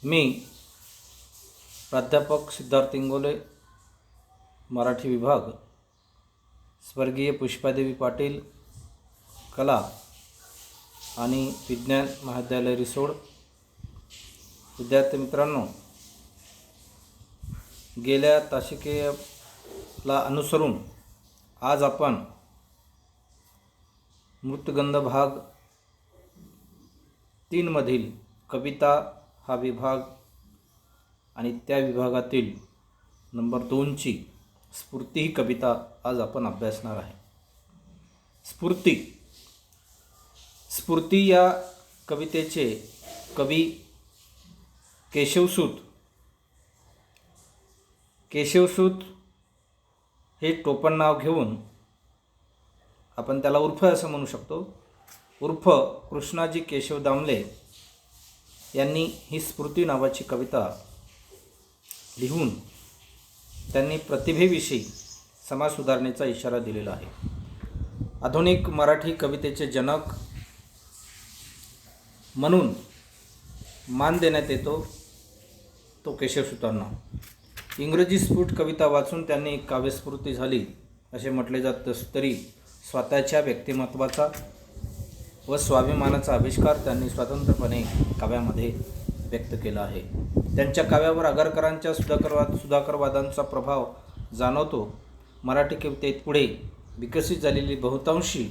मी प्राध्यापक सिद्धार्थ इंगोले, मराठी विभाग, स्वर्गीय पुष्पादेवी पाटील, कला आणि विज्ञान महाविद्यालय रिसोड. विद्यार्थी मित्रांनो, गेल्या तासिकेला अनुसरून आज आपण मृतगंध भाग 3 मधील कविता हा विभाग आणि त्या विभागातील नंबर 2ची स्फूर्ती ही कविता आज आपण अभ्यासणार आहे. स्फूर्ती या कवितेचे कवी केशवसूत हे टोपण नाव घेऊन आपण त्याला उर्फ असं म्हणू शकतो. उर्फ कृष्णाजी केशव दामले यांनी ही स्फूर्ती नावाची कविता लिहून त्यांनी प्रतिभेविषयी समाज सुधारणेचा इशारा दिलेला आहे. आधुनिक मराठी कवितेचे जनक म्हणून मान देण्यात येतो तो केशवसूतांना. इंग्रजी स्फुट कविता वाचून त्यांनी काव्यस्फूर्ती झाली असे म्हटले जात तरी स्वतःच्या व्यक्तिमत्वाचा व स्वाभिमानाचा आविष्कार त्यांनी स्वतंत्रपणे काव्यामध्ये व्यक्त केला आहे. त्यांच्या काव्यावर आगरकरांच्या सुधाकरवादांचा प्रभाव जाणवतो. मराठी कवितेत पुढे विकसित झालेली बहुतांशी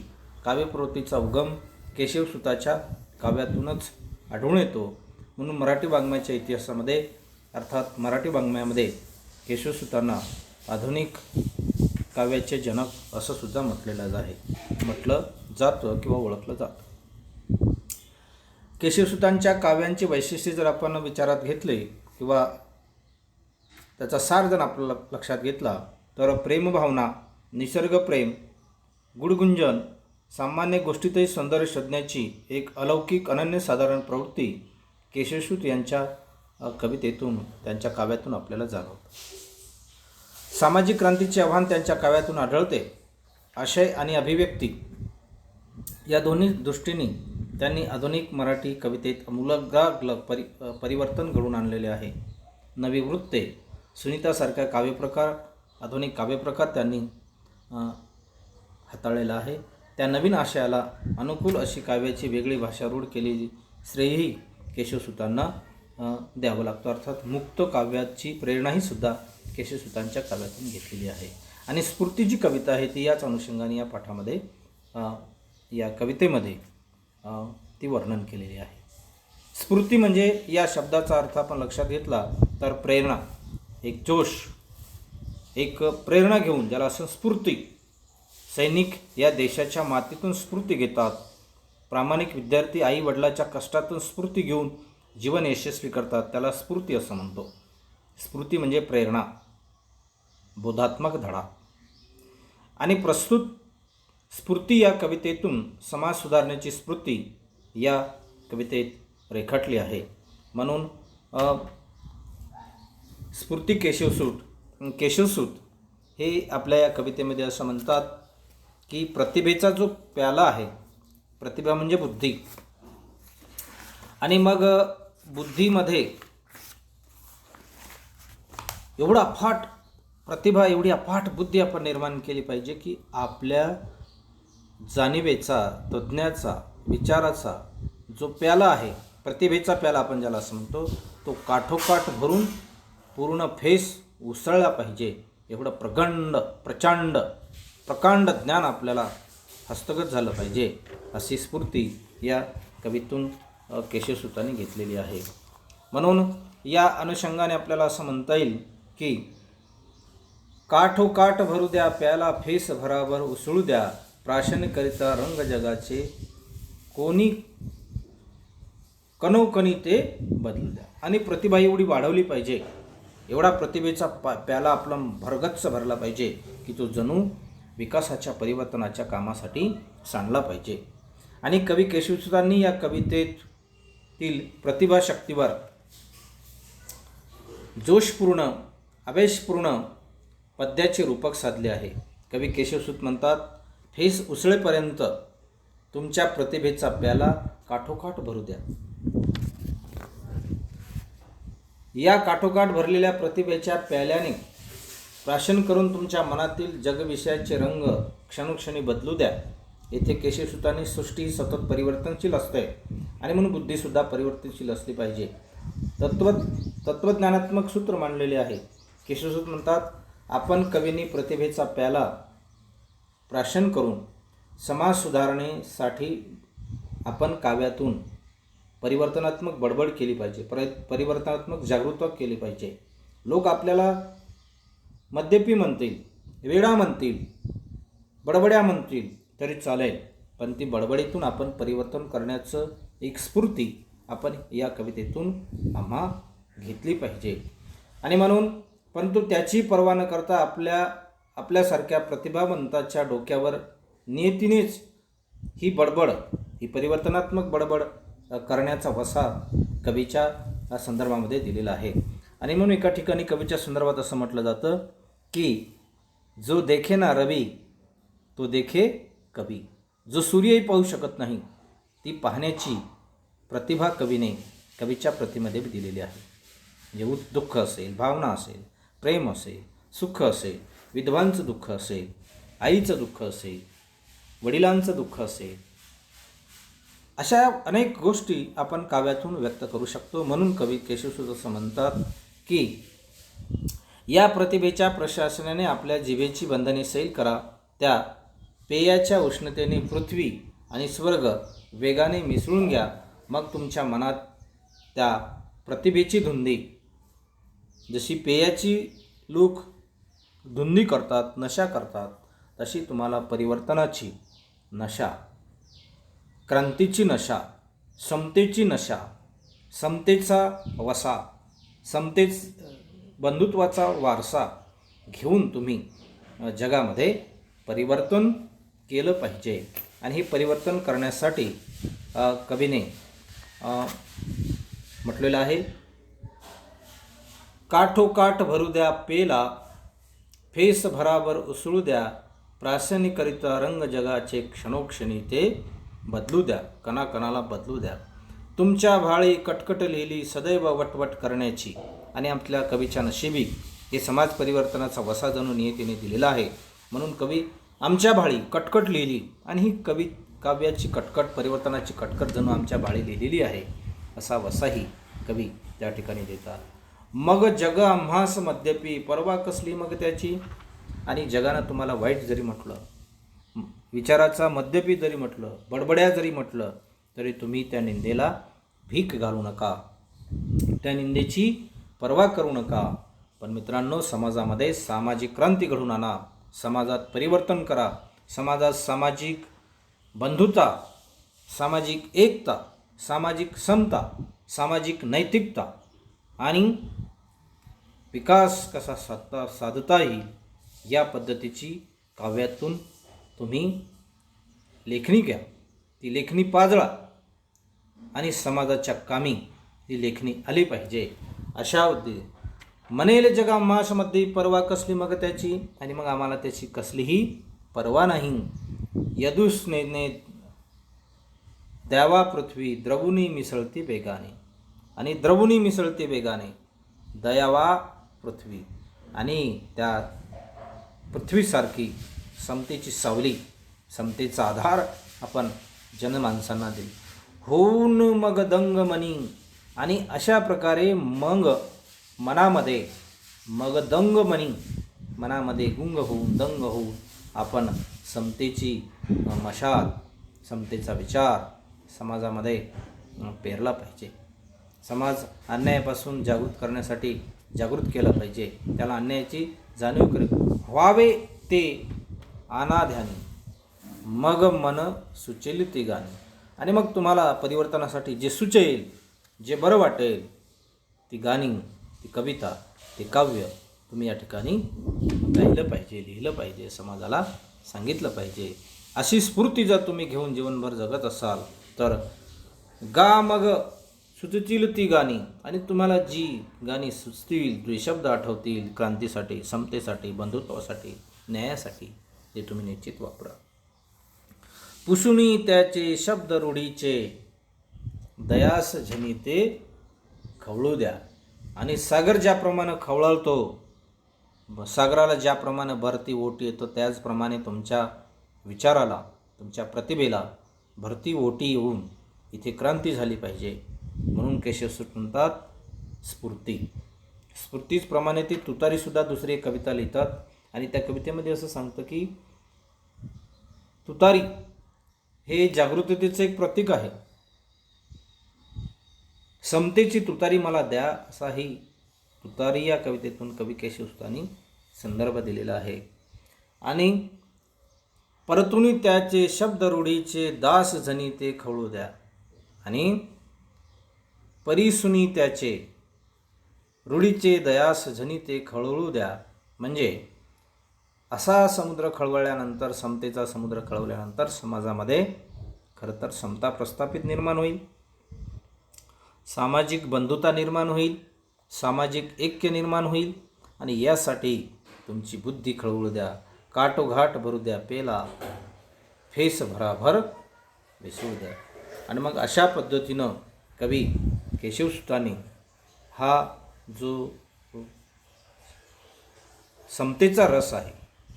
काव्यप्रवृत्तीचा उगम केशवसूताच्या काव्यातूनच आढळून येतो. म्हणून मराठी वाङ्मयाच्या इतिहासामध्ये अर्थात मराठी वाङ्मयामध्ये केशवसूतांना आधुनिक काव्याचे जनक असं सुद्धा म्हटलं जातं किंवा ओळखलं जातं. केशवसूतांच्या काव्यांची वैशिष्ट्ये जर आपण विचारात घेतले किंवा त्याचा सार जर आपल्याला लक्षात घेतला तर प्रेमभावना, निसर्गप्रेम, गुणगुंजन, सामान्य गोष्टीतही सौंदर्य शोधण्याची एक अलौकिक अनन्यसाधारण प्रवृत्ती केशवसूत यांच्या कवितेतून, त्यांच्या काव्यातून आपल्याला जाणवतं. सामाजिक क्रांतीचे आव्हान त्यांच्या काव्यातून आढळते. आशय आणि अभिव्यक्ती या दोन्ही दृष्टीने त्यांनी आधुनिक मराठी कवितेत आमूलाग्र परिवर्तन घडवून आणलेले आहे. नवी वृत्ते, सुनीतासारख्या काव्यप्रकार, आधुनिक काव्यप्रकार त्यांनी हाताळलेला आहे. त्या नवीन आशयाला अनुकूल अशी काव्याची वेगळी भाषा रूढ केलेली श्रेयही केशवसूतांना द्यावं लागतं. अर्थात मुक्त काव्याची प्रेरणाही सुद्धा केशवसूतांच्या काव्यातून घेतलेली आहे. आणि स्फूर्ती जी कविता आहे ती याच अनुषंगाने या पाठामध्ये या कवितेमध्ये ती वर्णन केलेली आहे. स्फूर्ती म्हणजे या शब्दाचा अर्थ आपण लक्षात घेतला तर प्रेरणा, एक जोश, एक प्रेरणा घेऊन ज्याला संस्फूर्ती. सैनिक या देशाच्या मातीतून स्फूर्ती घेतात. प्रामाणिक विद्यार्थी आई वडिलाच्या कष्टातून स्फूर्ती घेऊन जीवन यशस्वी करतात, त्याला स्फूर्ती असं म्हणतो. स्फूर्ती म्हणजे प्रेरणा, बोधात्मक धडा. आणि प्रस्तुत स्फूर्ती या कवितेतून समाज सुधारण्याची स्फूर्ती या कवितेत रेखाटली आहे. म्हणून स्फूर्ती केशवसूत हे आपल्या या कवितेमध्ये असं म्हणतात की प्रतिभेचा जो प्याला आहे, प्रतिभा म्हणजे बुद्धी, आणि मग बुद्धीमध्ये एवढा अफाट प्रतिभा, एवढी अफाट बुद्धी आपण निर्माण केली पाहिजे की आपल्या जाणिवेचा, तज्ज्ञाचा, विचाराचा जो प्याला आहे, प्रतिभेचा प्याला आपण ज्याला असं म्हणतो, तो काठोकाठ भरून पूर्ण फेस उसळला पाहिजे. एवढं प्रकांड ज्ञान आपल्याला हस्तगत झालं पाहिजे, अशी स्फूर्ती या कवितेतून केशवसूतांनी घेतलेली आहे. म्हणून या अनुषंगाने आपल्याला असं म्हणता येईल की काठोकाठ भरू द्या प्याला, फेस भराभर उसळू द्या, प्राशनकरिता रंग जगाचे कोणी कणोकणी ते बदलू द्या. आणि प्रतिभा एवढी वाढवली पाहिजे, एवढा प्रतिभेचा प्याला आपला भरगच्च भरला पाहिजे की तो जणू विकासाच्या, परिवर्तनाच्या कामासाठी सांडला पाहिजे. आणि कवी केशवसूतांनी या कवितेतील प्रतिभाशक्तीवर जोशपूर्ण, आवेशपूर्ण पद्याचे रूपक साधले आहे. कवी केशवसूत म्हणतात, ठेस उसळेपर्यंत तुमच्या प्रतिभेचा प्याला काठोकाठ भरू द्या. या काठोकाठ भरलेल्या प्रतिभेच्या प्याल्याने प्राशन करून तुमच्या मनातील जगविषयाचे रंग क्षणोक्षणी बदलू द्या. येथे केशवसुतांनी सृष्टी ही सतत परिवर्तनशील असते आणि म्हणून बुद्धीसुद्धा परिवर्तनशील असली पाहिजे. तत्वज्ञानात्मक सूत्र मांडलेले आहे. केशवसूत म्हणतात, आपण कवींनी प्रतिभेचा प्याला प्राशन करून समाज सुधारणेसाठी आपण काव्यातून परिवर्तनात्मक बडबड केली पाहिजे, परिवर्तनात्मक जागृतता केली पाहिजे. लोक आपल्याला मद्यपी म्हणतील, वेडा म्हणतील, बडबड्या म्हणतील तरी चालेल, पण ती बडबडीतून आपण परिवर्तन करण्याचं एक स्फूर्ती आपण या कवितेतून आम्हा घेतली पाहिजे. आणि म्हणून परंतु त्याची पर्वा न करता आपल्यासारख्या प्रतिभावंताच्या डोक्यावर नियतीनेच ही बडबड, ही परिवर्तनात्मक बडबड करण्याचा वसा कवीच्या संदर्भामध्ये दिलेला आहे. आणि म्हणून एका ठिकाणी कवीच्या संदर्भात असं म्हटलं जातं की जो देखे ना रवी तो देखे कवी. जो सूर्यही पाहू शकत नाही ती पाहण्याची प्रतिभा कवीच्या प्रतिमध्ये दिलेली आहे. म्हणजे दुःख असेल, भावना असेल, प्रेम असेल, सुख असेल, विधवांचं दुःख असेल, आईचं दुःख असेल, वडिलांचं दुःख असेल, अशा अनेक गोष्टी आपण काव्यातून व्यक्त करू शकतो. म्हणून कवी केशवसूत असं म्हणतात की या प्रतिभेच्या प्रशासनाने आपल्या जिभेची बंधने सैल करा. त्या पेयाच्या उष्णतेने पृथ्वी आणि स्वर्ग वेगाने मिसळून घ्या. मग तुमच्या मनात त्या प्रतिभेची धुंदी, जशी पेयाची लोक धुंदी करतात, नशा करतात, तशी तुम्हाला परिवर्तनाची नशा, क्रांतीची नशा, समतेची नशा, समतेचा वसा, बंधुत्वाचा वारसा घेऊन तुम्ही जगामध्ये परिवर्तन केलं पाहिजे. आणि हे परिवर्तन करण्यासाठी कवीने म्हटलेलं आहे, काठोकाठ भरू द्या पेला, फेस भराभर उसळू द्या, प्रासनिकरिता रंग जगाचे क्षणोक्षणी ते बदलू द्या, कणाकणाला बदलू द्या. तुमच्या भाळी कटकट लिहिली सदैव वटवट करण्याची. आणि आपल्या कवीच्या नशिबी हे समाज परिवर्तनाचा वसा जणू नियतीने दिलेला आहे. म्हणून कवी आमच्या भाळी कटकट लिहिली, आणि ही काव्याची कटकट, परिवर्तनाची कटकट जणू आमच्या भाळी लिहिलेली आहे, असा वसाही कवी त्या ठिकाणी देतात. मग जग आम्हास मद्यपी पर्वा कसली मग त्याची. आणि जगानं तुम्हाला वाईट जरी म्हटलं, विचाराचा मद्यपी जरी म्हटलं, बडबड्या जरी म्हटलं, तरी तुम्ही त्या निंदेला भीक घालू नका, त्या निंदेची पर्वा करू नका. पण मित्रांनो, समाजामध्ये सामाजिक क्रांती घडवून आणा, समाजात परिवर्तन करा, समाजात सामाजिक बंधुता, सामाजिक एकता, सामाजिक समता, सामाजिक नैतिकता आणि विकास कसा साधता येईल या पद्धतीची काव्यातून तुम्ही लेखणी घ्या, ती लेखणी पाजळा आणि समाजाच्या कामी ती लेखणी आली पाहिजे. अशा म्हणेल जगा मासमध्ये पर्वा कसली मग त्याची. आणि मग आम्हाला त्याची कसलीही पर्वा नाही. यदुष्णेने द्यावा पृथ्वी द्रवुनी मिसळती वेगाने. आणि द्रवुनी मिसळते वेगाने दयावा पृथ्वी. आणि त्या पृथ्वीसारखी समतेची सावली, समतेचा आधार आपण जनमानसांना देऊ. होऊन मग दंग मनी. आणि अशा प्रकारे मग मनामध्ये मग दंग मनी, मनामध्ये गुंग होऊन, दंग होऊन आपण समतेची मशाल, समतेचा विचार समाजामध्ये पेरला पाहिजे. समाज अन्यायापासून जागृत केला पाहिजे. त्याला अन्यायाची जाणीव व्हावे ते अनाध्यानी, मग मन सुचेल ती गाणी. आणि मग तुम्हाला परिवर्तनासाठी जे सुचेल, जे बरं वाटेल, ती गाणी, ती कविता, ते काव्य तुम्ही या ठिकाणी गायलं पाहिजे, लिहिलं पाहिजे, समाजाला सांगितलं पाहिजे. अशी स्फूर्ती जर तुम्ही घेऊन जीवनभर जगत असाल तर गा मग सुचतील ती गाणी. आणि तुम्हाला जी गाणी सुचतील, जे शब्द आठवतील क्रांतीसाठी, समतेसाठी, बंधुत्वासाठी, न्यायासाठी, ते तुम्ही निश्चित वापरा. पुसुनी त्याचे शब्द रूढीचे दयास झनी ते खवळू द्या. आणि सागर ज्याप्रमाणे खवळतो, सागराला ज्याप्रमाणे भरती ओटी येतो, त्याचप्रमाणे तुमच्या विचाराला, तुमच्या प्रतिभेला भरती ओटी येऊन इथे क्रांती झाली पाहिजे. म्हणून केशवसूत म्हणतात स्फूर्ती. स्फूर्तीप्रमाणे ती तुतारीसुद्धा दुसरी एक कविता लिहितात आणि त्या कवितेमध्ये असं सांगतं की तुतारी हे जागृतीचे एक प्रतीक आहे. समतेची तुतारी मला द्या, असा ही तुतारी या कवितेतून कवी केशवसुतांनी संदर्भ दिलेला आहे. आणि परतुनी त्याचे शब्द रूढीचे दास जनी ते खवळू द्या, आणि परिसुनी त्याचे रूढीचे दयास जनी ते खवळू द्या. म्हणजे असा समुद्र खळवळल्यानंतर, समतेचा समुद्र खळवल्यानंतर समाजामध्ये खरं तर समता प्रस्थापित निर्माण होईल, सामाजिक बंधुता निर्माण होईल, सामाजिक ऐक्य निर्माण होईल. आणि यासाठी तुमची बुद्धी खळवळू द्या, काठोघाट भरू द्या पेला, फेस भराभर बेसू द्या. आणि मग अशा पद्धतीनं कवी केशवसुतांनी हा जो समतेचा रस आहे,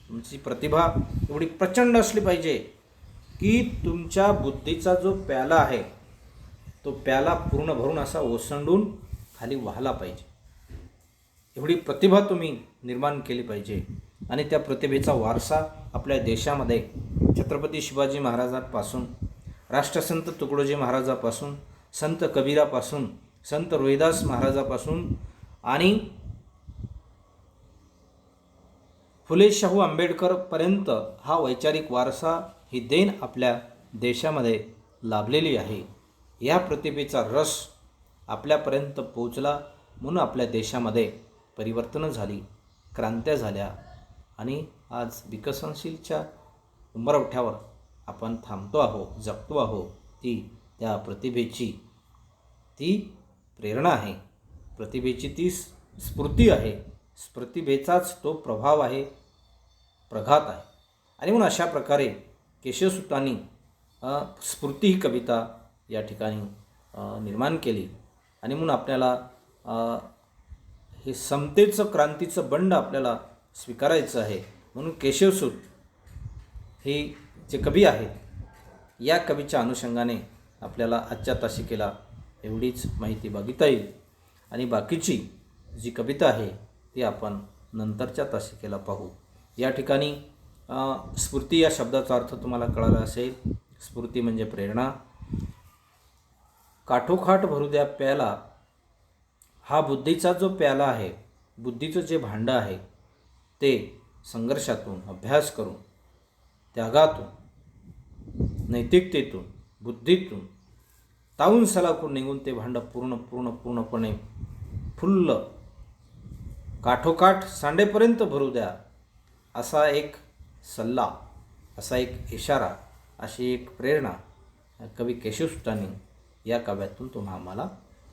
तुमची प्रतिभा एवढी प्रचंड असली पाहिजे की तुमच्या बुद्धीचा जो प्याला आहे तो प्याला पूर्ण भरून असा ओसंडून खाली वाहला पाहिजे. एवढी प्रतिभा तुम्ही निर्माण केली पाहिजे. आणि त्या प्रतिभेचा वारसा आपल्या देशामध्ये छत्रपती शिवाजी महाराजांपासून, राष्ट्रसंत तुकडोजी महाराजापासून, संत कबीरापासून, संत रोहिदास महाराजापासून आणि फुले शाहू आंबेडकरपर्यंत हा वैचारिक वारसा ही देण आपल्या देशामध्ये लाभलेली आहे. या प्रतिभेचा रस आपल्यापर्यंत पोचला म्हणून आपल्या देशामध्ये परिवर्तनं झाली, क्रांत्या झाल्या आणि आज विकसनशीलच्या उंबरठ्यावर आपण थांबतो आहोत, जगतो आहोत. ती त्या प्रतिभेची ती प्रेरणा आहे, प्रतिभेची ती स्फूर्ती आहे, प्रतिभेचाच तो प्रभाव आहे, प्रघात आहे. आणि म्हणून अशा प्रकारे केशवसुतांनी स्फूर्ती ही कविता या ठिकाणी निर्माण केली. आणि म्हणून आपल्याला हे समतेचं, क्रांतीचं बंड आपल्याला स्वीकारायचं आहे. म्हणून केशवसूत हे जे कवी आहेत, या कवीच्या अनुषंगाने आपल्याला आजच्या तासिकेला एवढीच माहिती बघता येईल. आणि बाकीची जी कविता आहे ती आपण नंतरच्या तासिकेला पाहू. या ठिकाणी स्फूर्ती या शब्दाचा अर्थ तुम्हाला कळाला असेल. स्फूर्ती म्हणजे प्रेरणा. काठोकाठ भरू द्या प्याला, हा बुद्धीचा जो प्याला आहे, बुद्धीचं जे भांडं आहे ते संघर्षातून, अभ्यास करून, त्यागातून, नैतिकतेतून, बुद्धीतून तावून सलाखून निघून ते भांडं पूर्णपणे फुल्ल काठोकाठ सांडेपर्यंत भरू द्या, असा एक सल्ला, असा एक इशारा, अशी एक प्रेरणा कवी केशवसुतांनी या काव्यातून तुम्हा आम्हाला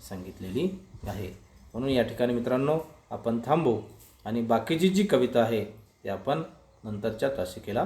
सांगितलेली आहे. म्हणून या ठिकाणी मित्रांनो आपण थांबू आणि बाकीची जी कविता आहे ती आपण नंतरच्या तासिकेला